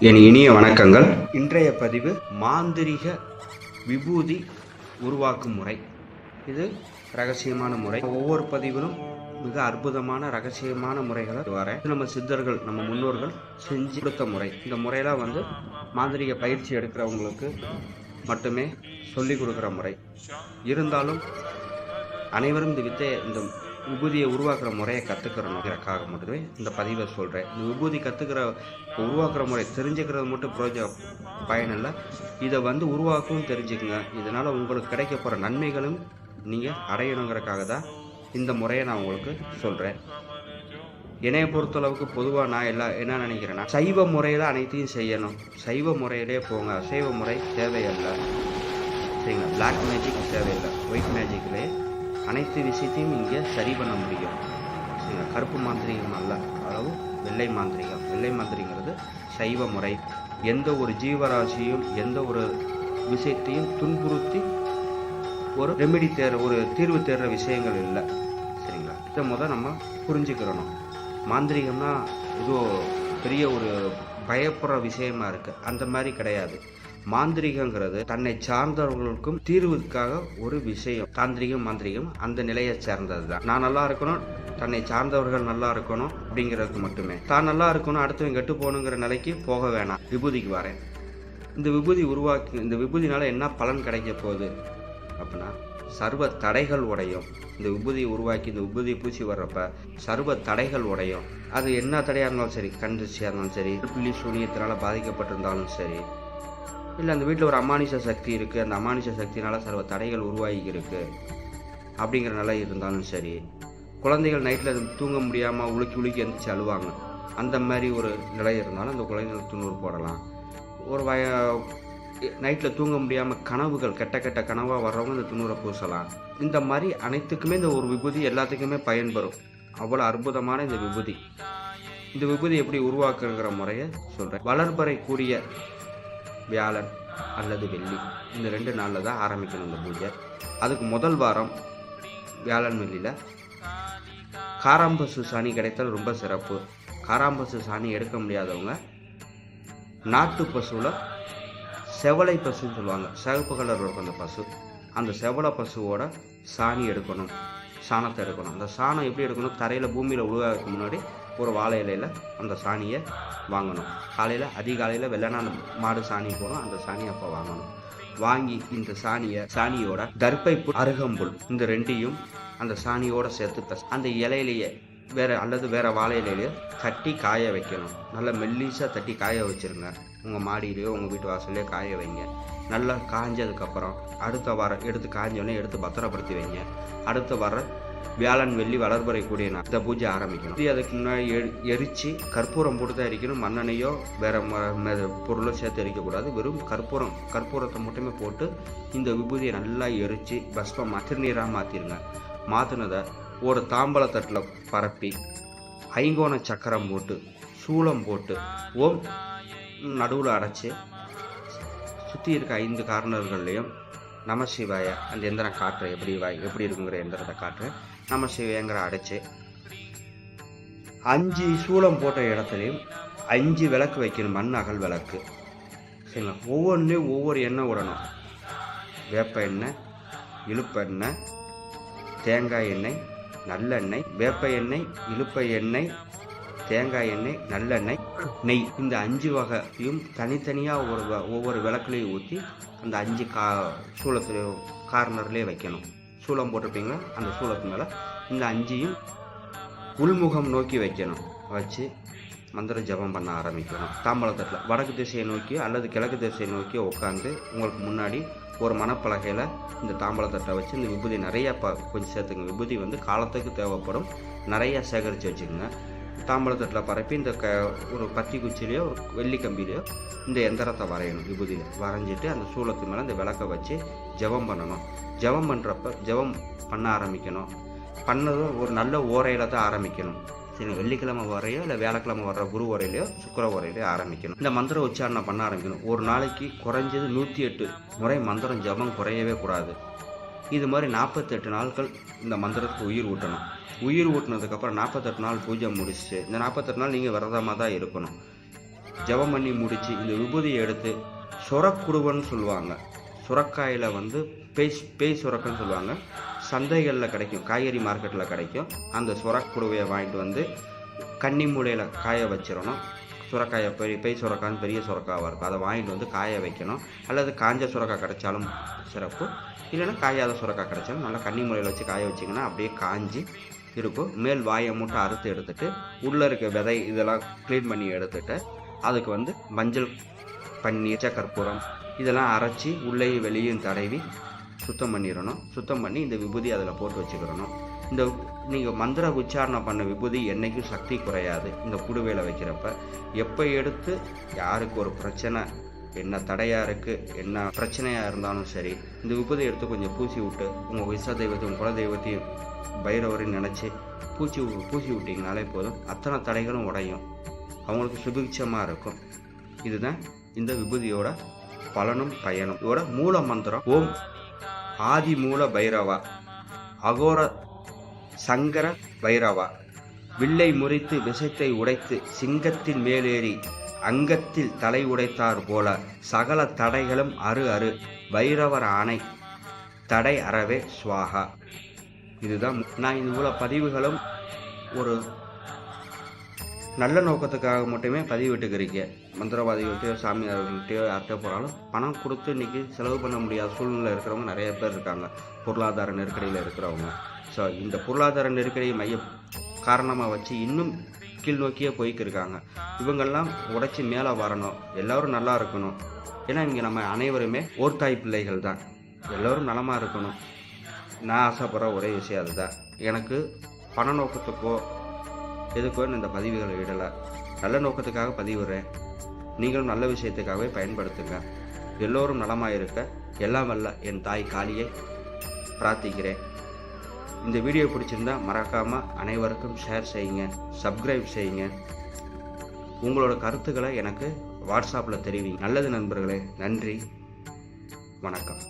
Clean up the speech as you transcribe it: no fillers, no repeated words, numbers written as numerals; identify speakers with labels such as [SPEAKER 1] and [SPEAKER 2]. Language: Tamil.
[SPEAKER 1] என் இனிய வணக்கங்கள். இன்றைய பதிவு மாந்திரிக விபூதி உருவாக்கும் முறை. இது ரகசியமான முறை. ஒவ்வொரு பதிவிலும் மிக அற்புதமான ரகசியமான முறைகளை வர நம்ம சித்தர்கள், நம்ம முன்னோர்கள் செஞ்சு கொடுத்த முறை. இந்த முறையெல்லாம் மாந்திரிக பயிற்சி எடுக்கிறவங்களுக்கு மட்டுமே சொல்லிக் கொடுக்குற முறை. இருந்தாலும் அனைவரும் இந்த விபூதியை உருவாக்குற முறையை கற்றுக்கிறோங்கிறக்காக மட்டுமே இந்த பதிவை சொல்கிறேன். இந்த விபூதி உருவாக்குற முறை தெரிஞ்சுக்கிறது மட்டும் பயன் இல்லை. இதை உருவாக்கவும் தெரிஞ்சுக்குங்க. இதனால் உங்களுக்கு கிடைக்க போகிற நன்மைகளும் நீங்கள் அடையணுங்கிறக்காக தான் இந்த முறையை நான் உங்களுக்கு சொல்கிறேன். என்னையை பொறுத்தளவுக்கு பொதுவாக நான் என்ன நினைக்கிறேன்னா, சைவ முறையில் அனைத்தையும் செய்யணும். சைவ முறையிலே போங்க. அசைவ முறை தேவையில்லை, சரிங்களா? பிளாக் மேஜிக் தேவையில்லை. ஒயிட் மேஜிக்லே அனைத்து விஷயத்தையும் இங்கே சரி பண்ண முடியும். கருப்பு மாந்திரிகம் அல்ல, அதாவது வெள்ளை மாந்திரிகம். வெள்ளை மாந்திரிகிறது சைவ முறை. எந்த ஒரு ஜீவராசியும் எந்த ஒரு விஷயத்தையும் துன்புறுத்தி ஒரு ரெமெடி ஒரு தீர்வு தேடுற விஷயங்கள் இல்லை, சரிங்களா? இதை நம்ம புரிஞ்சுக்கிறணும். மாந்திரிகம்னா ஏதோ பெரிய ஒரு பயப்படுற விஷயமா இருக்கு, அந்த மாதிரி கிடையாது. மாந்திரிகங்கிறது தன்னை சார்ந்தவர்களுக்கும் தீர்வுக்காக ஒரு விஷயம். தாந்திரிகம் மாந்திரிகம் அந்த நிலையை சேர்ந்தது தான். நான் நல்லா இருக்கணும், தன்னை சார்ந்தவர்கள் நல்லா இருக்கணும் அப்படிங்கிறதுக்கு மட்டுமே. தான் நல்லா இருக்கணும், அடுத்தவங்க கெட்டு போகணுங்கிற நிலைக்கு போக வேணாம். விபூதிக்கு வரேன். இந்த விபூதி இந்த விபூதினால என்ன பலன் கிடைக்க போகுது அப்படின்னா, சர்வ தடைகள் உடையும். இந்த விபூதியை உருவாக்கி இந்த விபூதியை பூச்சி வர்றப்ப சர்வ தடைகள் உடையும். அது என்ன தடையாக இருந்தாலும் சரி, கண்டிச்சியாக இருந்தாலும் சரி, புள்ளி சூனியத்தினால பாதிக்கப்பட்டிருந்தாலும் சரி, இல்லை அந்த வீட்டில் ஒரு அமானுஷ சக்தி இருக்குது, அந்த அமானுஷ சக்தினால சர்வ தடைகள் உருவாகி இருக்கு அப்படிங்கிற நிலை இருந்தாலும் சரி, குழந்தைகள் நைட்டில் தூங்க முடியாமல் உலுக்கி எந்திரிச்சு அழுவாங்க, அந்த மாதிரி ஒரு நிலை இருந்தாலும் அந்த குழந்தைகள் துண்ணூறு போடலாம். ஒரு நைட்டில் தூங்க முடியாமல் கனவுகள் கெட்ட கனவாக வர்றவங்க இந்த துண்ணூரை பூசலாம். இந்த மாதிரி அனைத்துக்குமே இந்த ஒரு விபூதி எல்லாத்துக்குமே பயன்பெறும். அவ்வளோ அற்புதமான இந்த விபூதி. இந்த விபூதி எப்படி உருவாக்குங்கிற முறையை சொல்கிறேன். வளர்பறை கூடிய வியாழன் அல்லது வெள்ளி, இந்த 2 நாளில் தான் ஆரம்பிக்கணும் இந்த பூஜை. அதுக்கு முதல் வாரம் வியாழன் வெள்ளியில் காராம்பசு சாணி கிடைத்தால் ரொம்ப சிறப்பு. காராம்பசு சாணி எடுக்க முடியாதவங்க நாட்டு பசுவில் செவலை பசுன்னு சொல்லுவாங்க, சிவப்பு கலர் இருக்கும் அந்த பசு, அந்த செவலை பசுவோட சாணி எடுக்கணும், சாணத்தை எடுக்கணும். அந்த சாணம் எப்படி எடுக்கணும், தரையில் பூமியில் உழுவாதுக்கு முன்னாடி ஒரு வாழை இலையில் அந்த சாணியை வாங்கணும். காலையில் அதிகாலையில் வெள்ளனா மாடு சாணி போகணும், அந்த சாணியை அப்போ வாங்கணும். வாங்கி இந்த சாணியோட தர்ப்பை அருகம்புல் இந்த 2ஐயும் அந்த சாணியோட சேர்த்து அந்த இலையிலேயே வேற வாழை இலையிலேயே தட்டி காய வைக்கணும். நல்லா மெல்லிசாக தட்டி காய வச்சிருங்க. உங்கள் மாடியிலையோ உங்கள் வீட்டு வாசல்லையோ காய வைங்க. நல்லா காஞ்சதுக்கப்புறம் அடுத்த வாரம் காஞ்சோடனே எடுத்து பத்திரப்படுத்தி வைங்க. அடுத்த வாரம் வியாழன் வெள்ளி வளர்பறை கூடிய இந்த பூஜை ஆரம்பிக்கணும். அதுக்கு முன்னாடி எரிச்சு கற்பூரம் போட்டு தான் எரிக்கணும். மண்ணெண்ணையோ வேற பொருளோ சேர்த்து எரிக்கக்கூடாது. வெறும் கற்பூரத்தை மட்டுமே போட்டு இந்த விபூதியை நல்லா எரிச்சு பஸ்பம் திருநீராக மாற்றிடுங்க. மாற்றினதை ஒரு தாம்பல தட்டில் பரப்பி 5 சக்கரம் போட்டு சூளம் போட்டு ஓம் நடுவில் அடைச்சி சுற்றி இருக்க 5 கார்னர்கள்லையும் நமசிவாய அந்த எந்திரம் காட்டுறேன், எப்படி இருக்குங்கிற எந்திரத்தை காட்டுறேன். நமசிவாயங்கிற அடைச்சி 5 சூளம் போட்ட இடத்துலையும் 5 விளக்கு வைக்கணும், மண் அகல் விளக்கு, சரிங்களா? ஒவ்வொன்றுலேயும் ஒவ்வொரு எண்ணெய் விடணும். வேப்ப எண்ணெய், இழுப்ப எண்ணெய், தேங்காய் எண்ணெய், நல்லெண்ணெய், வேப்ப எண்ணெய், இழுப்ப எண்ணெய், தேங்காய் எண்ணெய், நல்லெண்ணெய், நெய், இந்த 5 வகையும் தனித்தனியாக ஒவ்வொரு விளக்குலையும் ஊற்றி அந்த 5 சூளத்துலேயும் கார்னர்லேயே வைக்கணும். சூளம் போட்டிருப்பீங்களா, அந்த சூளத்து மேலே இந்த 5ஐயும் உள்முகம் நோக்கி வைக்கணும். வச்சு மந்திர ஜபம் பண்ண ஆரம்பிக்கணும். தாம்பலத்தட்டில் வடக்கு திசையை நோக்கி அல்லது கிழக்கு திசையை நோக்கி உட்காந்து உங்களுக்கு முன்னாடி ஒரு மணப்பலகையில் இந்த தாம்பலத்தட்டை வச்சு இந்த விபூதி நிறையா கொஞ்சம் சேர்த்துங்க. விபூதி காலத்துக்கு தேவைப்படும், நிறையா சேகரித்து வச்சுக்கோங்க. தாம்பலத்தட்டில் பரப்பி இந்த ஒரு பத்தி குச்சிலையோ ஒரு வெள்ளி கம்பிலையோ இந்த எந்திரத்தை வரையணும். விபூதியில் வரைஞ்சிட்டு அந்த சூளத்து மேலே இந்த விளக்கை வச்சு ஜபம் பண்ணணும். ஜபம் பண்ணுறப்ப ஜபம் பண்ண ஆரம்பிக்கணும். பண்ணதும் ஒரு நல்ல ஓரையில் தான் ஆரம்பிக்கணும், சரி? வெள்ளிக்கிழமை வரையோ இல்லை வியாழக்கிழமை வர்ற குரு வரையிலையோ சுக்கர வரையிலையோ ஆரம்பிக்கணும். இந்த மந்திர உச்சாரணை பண்ண ஆரம்பிக்கணும். ஒரு நாளைக்கு குறைஞ்சது 108 முறை மந்திரம் ஜபம் குறையவே கூடாது. இது மாதிரி 48 நாட்கள் இந்த மந்திரத்துக்கு உயிர் ஊட்டணும். உயிர் ஊட்டினதுக்கப்புறம் 48 நாள் பூஜை முடிச்சுட்டு இந்த 48 நாள் நீங்கள் விரதமாக தான் இருக்கணும். ஜெபம் பண்ணி முடித்து இந்த விபூதியை எடுத்து சுரக்குடுவன்னு சொல்லுவாங்க. சுரக்காயில் வந்து பேய் சுரக்கன்னு சொல்லுவாங்க. சந்தைகளில் கிடைக்கும், காய்கறி மார்க்கெட்டில் கிடைக்கும். அந்த சுரக்குடுவையை வாங்கிட்டு வந்து கன்னி மூலையில் காய வச்சிடணும். சுரக்காயை பேய் சுரக்கான்னு பெரிய சுரக்காவாக இருக்கும், அதை வாங்கிட்டு வந்து காய வைக்கணும். அல்லது காஞ்ச சுரக்காய் கிடைச்சாலும் சிறப்பு, இல்லைன்னா காயாத சுரக்காய் கிடைச்சாலும் நல்லா கன்னி மூலையில் வச்சு காய வச்சிங்கன்னா அப்படியே காஞ்சி இருக்கும். மேல் வாயை மட்டும் அறுத்து எடுத்துகிட்டு உள்ளே இருக்க விதை இதெல்லாம் க்ளீன் பண்ணி எடுத்துகிட்டு அதுக்கு வந்து மஞ்சள், பன்னீர், கற்பூரம் இதெல்லாம் அரைச்சி உள்ளேயும் வெளியும் தடவி சுத்தம் பண்ணிடணும். சுத்தம் பண்ணி இந்த விபூதி அதில் போட்டு வச்சுக்கிறணும். இந்த நீங்கள் மந்திர உச்சாரணம் பண்ண விபூதி என்றைக்கும் சக்தி குறையாது. இந்த குடுவையில் வைக்கிறப்ப எப்போ எடுத்து யாருக்கு ஒரு பிரச்சனை, என்ன தடையாக இருக்குது, என்ன பிரச்சனையாக இருந்தாலும் சரி, இந்த விபூதி எடுத்து கொஞ்சம் பூசி விட்டு உங்கள் இஷ்ட தெய்வத்தையும் குல தெய்வத்தையும் பைரவரையும் நினச்சி பூசி விட்டிங்கனாலே போதும், அத்தனை தடைகளும் உடையும், அவங்களுக்கு சுபிக்ஷமாக இருக்கும். இதுதான் இந்த விபூதியோட பலனும் பயனும். இதோட மூல மந்திரம் ஓம் ஆதி மூல பைரவா அகோர சங்கர பைரவா, வில்லை முறித்து விஷத்தை உடைத்து சிங்கத்தின் மேலேறி அங்கத்தில் தலை உடைத்தார் போல சகல தடைகளும் அரு பைரவர் ஆணை தடை அறவே ஸ்வாகா. இதுதான் நான் இவ்வளோ பதிவுகளும் ஒரு நல்ல நோக்கத்துக்காக மட்டுமே பதிவிட்டுக்கிறீங்க. மந்திரவாதிகள்கிட்டயோ சாமியார்கள்கிட்டயோ யார்கிட்ட போனாலும் பணம் கொடுத்து இன்றைக்கி செலவு பண்ண முடியாத சூழ்நிலை இருக்கிறவங்க நிறைய பேர் இருக்காங்க, பொருளாதார நெருக்கடியில் இருக்கிறவங்க. ஸோ இந்த பொருளாதார நெருக்கடியை மைய காரணமாக வச்சு இன்னும் கீழ் நோக்கியே போய்க்கிருக்காங்க. இவங்கெல்லாம் உடைச்சி மேலே வரணும், எல்லோரும் நல்லா இருக்கணும். ஏன்னா இங்கே நம்ம அனைவருமே ஓர்தாய் பிள்ளைகள் தான், எல்லோரும் நலமாக இருக்கணும். நான் ஆசைப்படுற ஒரே விஷயம் அதுதான். எனக்கு பண நோக்கத்துக்கோ எதுக்கோ இந்த பதிவுகளை விடலை, நல்ல நோக்கத்துக்காக பதிவிடுறேன். நீங்களும் நல்ல விஷயத்துக்காகவே பயன்படுத்துங்க. எல்லோரும் நலமாக இருக்க எல்லாம் வல்ல என் தாய் காளியை பிரார்த்திக்கிறேன். இந்த வீடியோ பிடிச்சிருந்தா மறக்காமல் அனைவருக்கும் ஷேர் செய்யுங்க, சப்ஸ்கிரைப் செய்யுங்க. உங்களோட கருத்துக்களை எனக்கு வாட்ஸ்அப்பில் தெரிவிங்க. நல்லது நண்பர்களே, நன்றி, வணக்கம்.